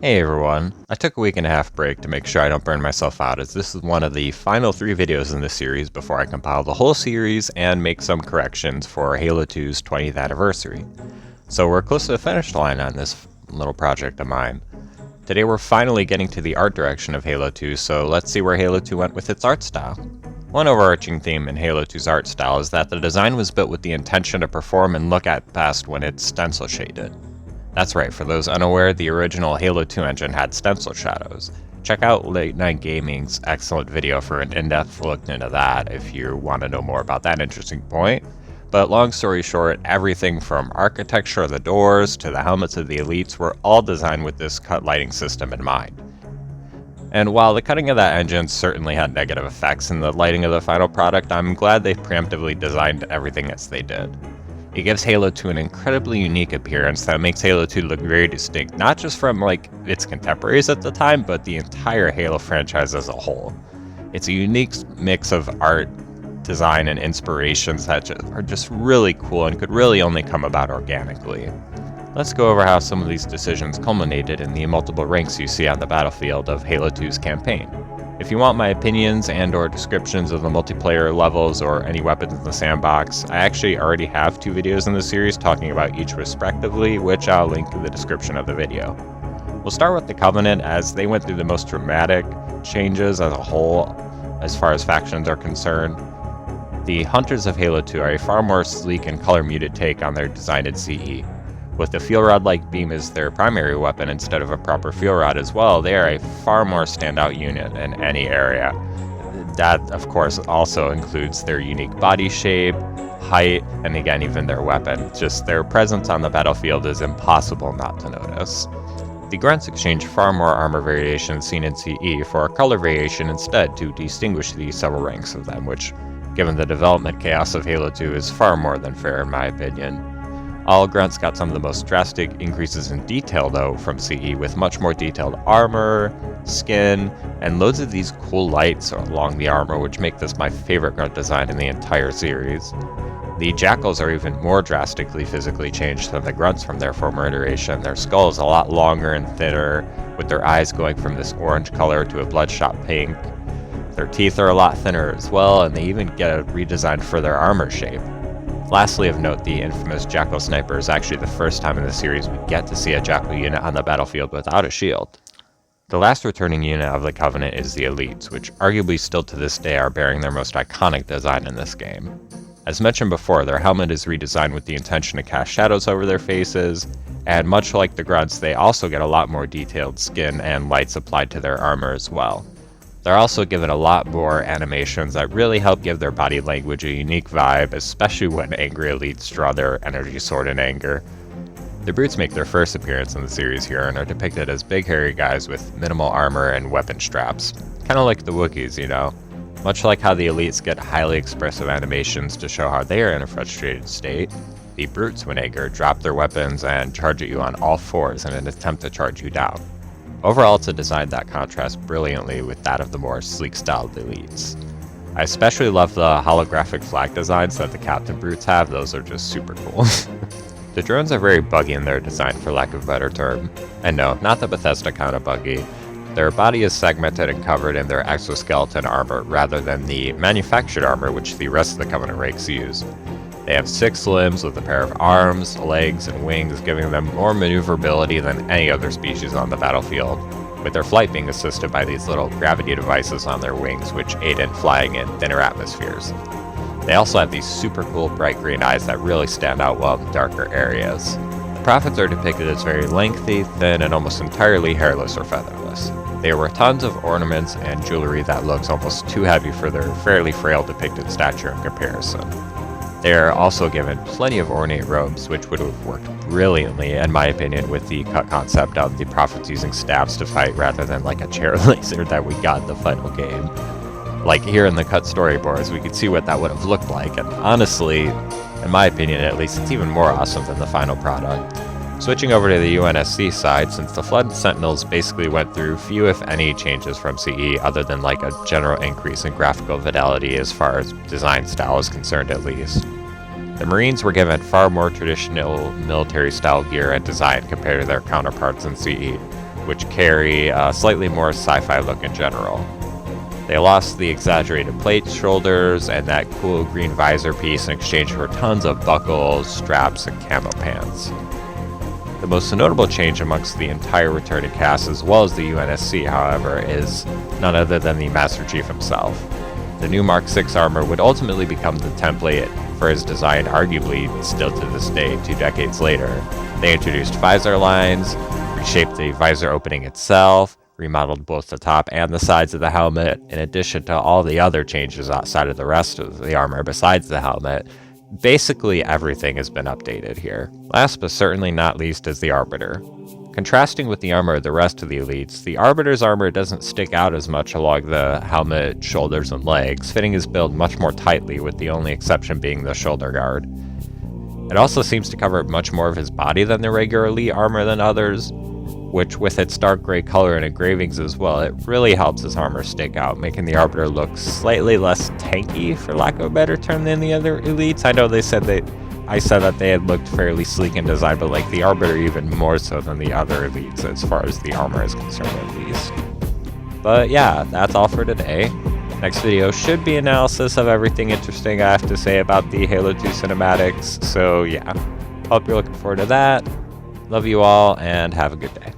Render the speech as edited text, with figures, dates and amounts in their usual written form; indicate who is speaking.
Speaker 1: Hey everyone, I took a week and a half break to make sure I don't burn myself out, as this is one of the final 3 videos in this series before I compile the whole series and make some corrections for Halo 2's 20th anniversary. So we're close to the finish line on this little project of mine. Today we're finally getting to the art direction of Halo 2, so let's see where Halo 2 went with its art style. One overarching theme in Halo 2's art style is that the design was built with the intention to perform and look at best when it's stencil shaded. That's right, for those unaware, the original Halo 2 engine had stencil shadows. Check out Late Night Gaming's excellent video for an in-depth look into that if you want to know more about that interesting point. But long story short, everything from architecture of the doors to the helmets of the elites were all designed with this cut lighting system in mind. And while the cutting of that engine certainly had negative effects in the lighting of the final product, I'm glad they preemptively designed everything as they did. It gives Halo 2 an incredibly unique appearance that makes Halo 2 look very distinct, not just from its contemporaries at the time, but the entire Halo franchise as a whole. It's a unique mix of art, design, and inspirations that are just really cool and could really only come about organically. Let's go over how some of these decisions culminated in the multiple ranks you see on the battlefield of Halo 2's campaign. If you want my opinions and/or descriptions of the multiplayer levels or any weapons in the sandbox, I actually already have 2 videos in the series talking about each respectively, which I'll link in the description of the video. We'll start with the Covenant, as they went through the most dramatic changes as a whole as far as factions are concerned. The Hunters of Halo 2 are a far more sleek and color-muted take on their design in CE. With the fuel rod-like beam as their primary weapon instead of a proper fuel rod as well, they are a far more standout unit in any area. That, of course, also includes their unique body shape, height, and again, even their weapon. Just their presence on the battlefield is impossible not to notice. The Grunts exchange far more armor variations seen in CE for a color variation instead to distinguish the several ranks of them, which, given the development chaos of Halo 2, is far more than fair in my opinion. All Grunts got some of the most drastic increases in detail though from CE, with much more detailed armor, skin, and loads of these cool lights along the armor, which make this my favorite Grunt design in the entire series. The Jackals are even more drastically physically changed than the Grunts from their former iteration. Their skull is a lot longer and thinner, with their eyes going from this orange color to a bloodshot pink. Their teeth are a lot thinner as well, and they even get a redesign for their armor shape. Lastly of note, the infamous Jackal Sniper is actually the first time in the series we get to see a Jackal unit on the battlefield without a shield. The last returning unit of the Covenant is the Elites, which arguably still to this day are bearing their most iconic design in this game. As mentioned before, their helmet is redesigned with the intention to cast shadows over their faces, and much like the Grunts, they also get a lot more detailed skin and lights applied to their armor as well. They're also given a lot more animations that really help give their body language a unique vibe, especially when angry elites draw their energy sword in anger. The Brutes make their first appearance in the series here and are depicted as big hairy guys with minimal armor and weapon straps. Kinda like the Wookiees, you know? Much like how the elites get highly expressive animations to show how they are in a frustrated state, the Brutes, when angry, drop their weapons and charge at you on all fours in an attempt to charge you down. Overall, it's a design that contrasts brilliantly with that of the more sleek-styled elites. I especially love the holographic flag designs that the Captain Brutes have. Those are just super cool. The drones are very buggy in their design, for lack of a better term. And no, not the Bethesda kind of buggy. Their body is segmented and covered in their exoskeleton armor rather than the manufactured armor which the rest of the Covenant rakes use. They have 6 limbs with a pair of arms, legs, and wings, giving them more maneuverability than any other species on the battlefield, with their flight being assisted by these little gravity devices on their wings which aid in flying in thinner atmospheres. They also have these super cool bright green eyes that really stand out well in darker areas. The Prophets are depicted as very lengthy, thin, and almost entirely hairless or featherless. There were tons of ornaments and jewelry that looks almost too heavy for their fairly frail depicted stature in comparison. They are also given plenty of ornate robes, which would have worked brilliantly, in my opinion, with the cut concept of the Prophets using staffs to fight rather than like a chair laser that we got in the final game. Like here in the cut storyboards, we could see what that would have looked like, and honestly, in my opinion at least, it's even more awesome than the final product. Switching over to the UNSC side, since the Flood Sentinels basically went through few if any changes from CE other than like a general increase in graphical fidelity as far as design style is concerned at least. The Marines were given far more traditional military style gear and design compared to their counterparts in CE. which carry a slightly more sci-fi look in general. They lost the exaggerated plate shoulders and that cool green visor piece in exchange for tons of buckles, straps, and camo pants. The most notable change amongst the entire returning cast as well as the UNSC, however, is none other than the Master Chief himself. The new Mark VI armor would ultimately become the template for his design, arguably still to this day, 2 decades later. They introduced visor lines, reshaped the visor opening itself, remodeled both the top and the sides of the helmet, in addition to all the other changes outside of the rest of the armor besides the helmet. Basically everything has been updated here. Last but certainly not least is the Arbiter. Contrasting with the armor of the rest of the elites, the Arbiter's armor doesn't stick out as much along the helmet, shoulders, and legs, fitting his build much more tightly, with the only exception being the shoulder guard. It also seems to cover much more of his body than the regular elite armor than others, which with its dark gray color and engravings as well, it really helps his armor stick out, making the Arbiter look slightly less tanky, for lack of a better term, than the other elites. I know I said that they had looked fairly sleek in design, but like the Arbiter even more so than the other elites as far as the armor is concerned at least. But yeah, that's all for today. Next video should be analysis of everything interesting I have to say about the Halo 2 cinematics, so yeah, hope you're looking forward to that. Love you all, and have a good day.